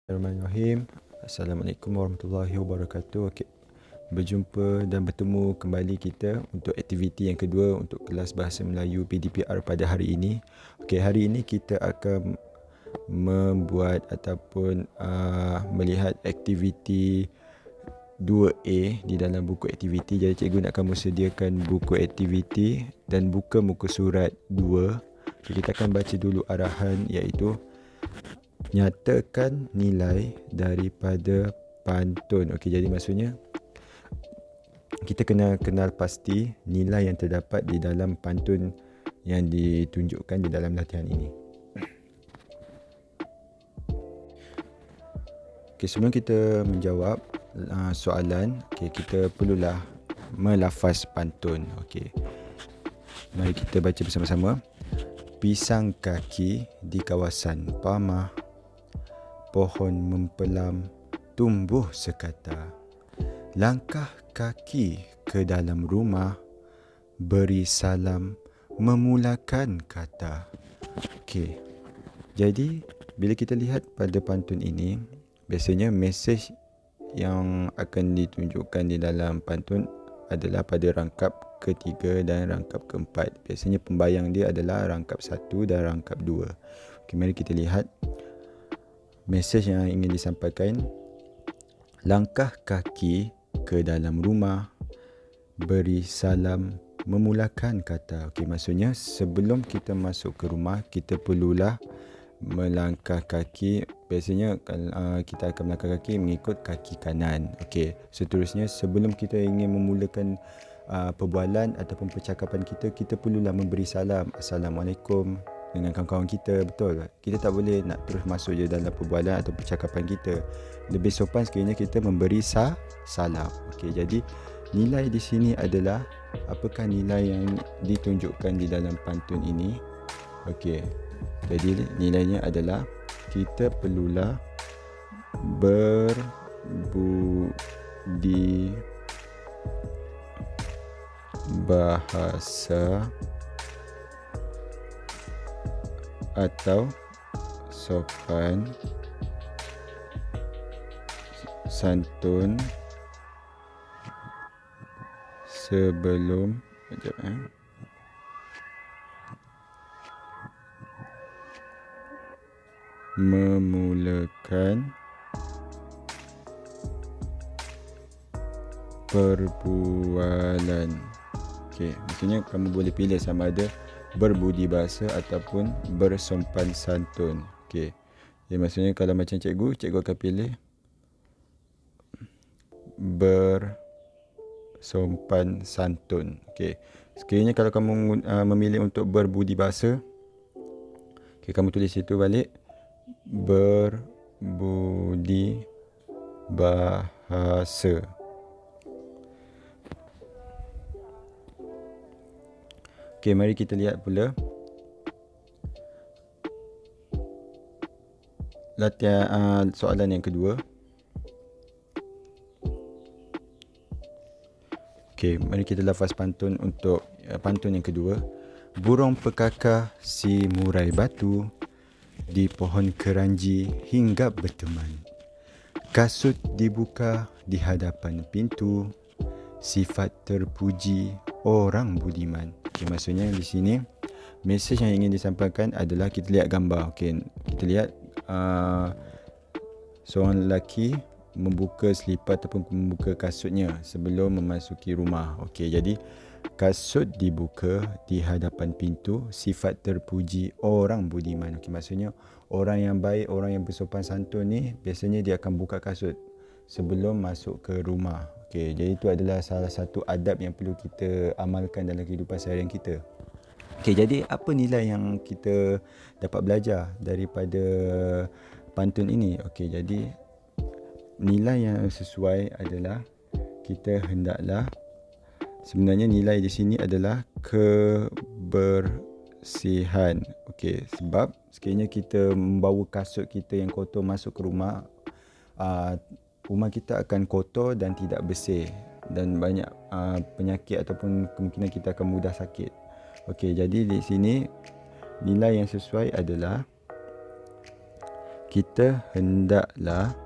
Bismillahirrahmanirrahim. Assalamualaikum warahmatullahi wabarakatuh. Okey. Berjumpa dan bertemu kembali kita untuk aktiviti yang kedua untuk kelas Bahasa Melayu PDPR pada hari ini. Okey, hari ini kita akan membuat ataupun melihat aktiviti 2A di dalam buku aktiviti. Jadi cikgu nak kamu sediakan buku aktiviti dan buka muka surat 2. Okay, kita akan baca dulu arahan, iaitu nyatakan nilai daripada pantun. Okey, jadi maksudnya kita kena kenal pasti nilai yang terdapat di dalam pantun yang ditunjukkan di dalam latihan ini. Okey, sebelum kita menjawab soalan, okey, kita perlulah melafaz pantun. Okey. Mari kita baca bersama-sama. Pisang kaki di kawasan Pamah, pohon mempelam tumbuh sekata. Langkah kaki ke dalam rumah, beri salam memulakan kata. Okey. Jadi bila kita lihat pada pantun ini, biasanya mesej yang akan ditunjukkan di dalam pantun adalah pada rangkap ketiga dan rangkap keempat. Biasanya pembayang dia adalah rangkap 1 dan rangkap 2. Okey, mari kita lihat mesej yang ingin disampaikan. Langkah kaki ke dalam rumah, beri salam memulakan kata. Okey, maksudnya sebelum kita masuk ke rumah, kita perlulah melangkah kaki. Biasanya kita akan melangkah kaki mengikut kaki kanan. Okey, seterusnya sebelum kita ingin memulakan perbualan ataupun percakapan kita, kita perlulah memberi salam, Assalamualaikum, dengan kawan-kawan kita. Betul, kita tak boleh nak terus masuk je dalam perbualan atau percakapan kita. Lebih sopan sekiranya kita memberi salam. Okey, jadi nilai di sini adalah apakah nilai yang ditunjukkan di dalam pantun ini. Okey, jadi nilainya adalah kita perlulah berbudi bahasa atau sopan santun sebelum memulakan perbualan. Okey, maksudnya kamu boleh pilih sama ada berbudi bahasa ataupun bersopan santun. Okey. Jadi maksudnya kalau macam cikgu akan pilih bersopan santun. Okey. Sekiranya kalau kamu memilih untuk berbudi bahasa, okey, kamu tulis situ balik berbudi bahasa. Okey, mari kita lihat pula latihan soalan yang kedua. Okey, mari kita lafaz pantun untuk pantun yang kedua. Burung pekakar si murai batu, di pohon keranji hinggap berteman. Kasut dibuka di hadapan pintu, sifat terpuji orang budiman. Okey, maksudnya di sini mesej yang ingin disampaikan adalah kita lihat gambar. Okey, kita lihat seorang lelaki membuka selipar ataupun membuka kasutnya sebelum memasuki rumah. Okey, jadi kasut dibuka di hadapan pintu, sifat terpuji orang budiman. Okey, maksudnya orang yang baik, orang yang bersopan santun ni biasanya dia akan buka kasut sebelum masuk ke rumah. Okey, jadi itu adalah salah satu adab yang perlu kita amalkan dalam kehidupan seharian kita. Okey, jadi apa nilai yang kita dapat belajar daripada pantun ini? Okey, jadi nilai yang sesuai adalah kita hendaklah, sebenarnya nilai di sini adalah kebersihan. Okey, sebab sekiranya kita membawa kasut kita yang kotor masuk ke rumah, rumah kita akan kotor dan tidak bersih, dan banyak penyakit ataupun kemungkinan kita akan mudah sakit. Okey, jadi di sini nilai yang sesuai adalah kita hendaklah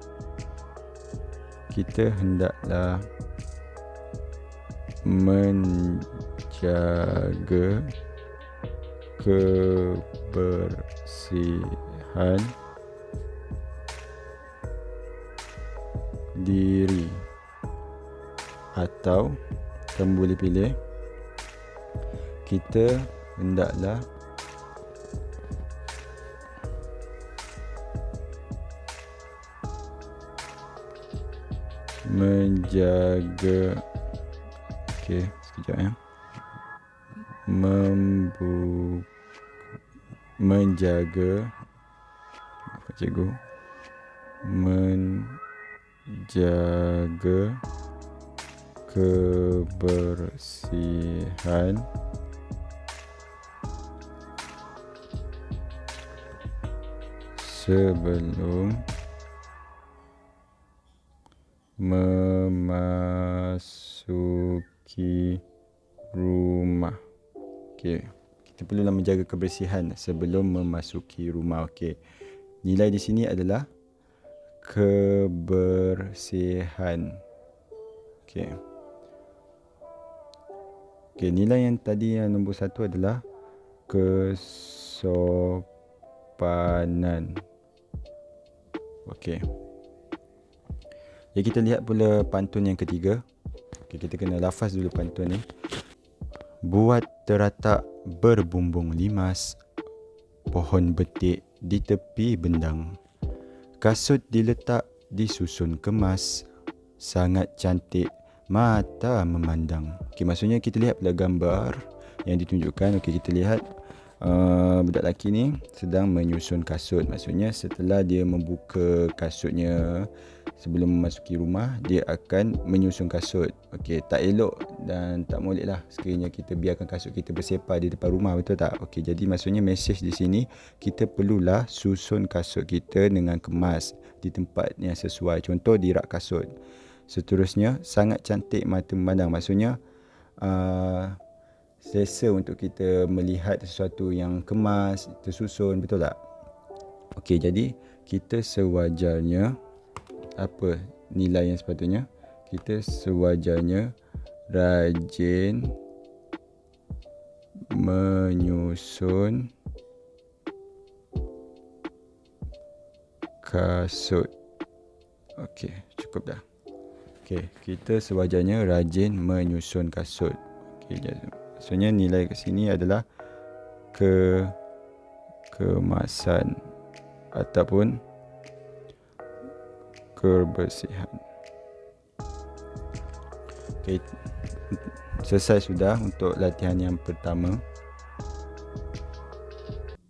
menjaga kebersihan diri, atau kamu boleh pilih kita hendaklah menjaga, okey, sekejap ya, menjaga, apa cikgu, menjaga kebersihan sebelum memasuki rumah. Okey, kita perlulah menjaga kebersihan sebelum memasuki rumah. Okey, nilai di sini adalah kebersihan. Okey. Okey, nilai yang tadi yang nombor 1 adalah kesopanan. Okey. Jadi kita lihat pula pantun yang ketiga. Okey, kita kena lafaz dulu pantun ni. Buat teratak berbumbung limas, pohon betik di tepi bendang, kasut diletak disusun kemas, sangat cantik mata memandang. Okey, maksudnya kita lihat pula gambar yang ditunjukkan. Okey, kita lihat budak lelaki ni sedang menyusun kasut. Maksudnya setelah dia membuka kasutnya sebelum memasuki rumah, dia akan menyusun kasut. Okey, tak elok dan tak molek lah sekiranya kita biarkan kasut kita bersepar di depan rumah, betul tak? Okey, jadi maksudnya mesej di sini, kita perlulah susun kasut kita dengan kemas di tempat yang sesuai. Contoh di rak kasut. Seterusnya, sangat cantik mata memandang. Maksudnya selesa untuk kita melihat sesuatu yang kemas, tersusun, betul tak? Okey, jadi kita sewajarnya, apa nilai yang sepatutnya? Kita sewajarnya rajin menyusun kasut. Okey, cukup dah. Okey, kita sewajarnya rajin menyusun kasut. Okey, maksudnya nilai kat sini adalah kemasan ataupun kebersihan. Okey, selesai sudah untuk latihan yang pertama.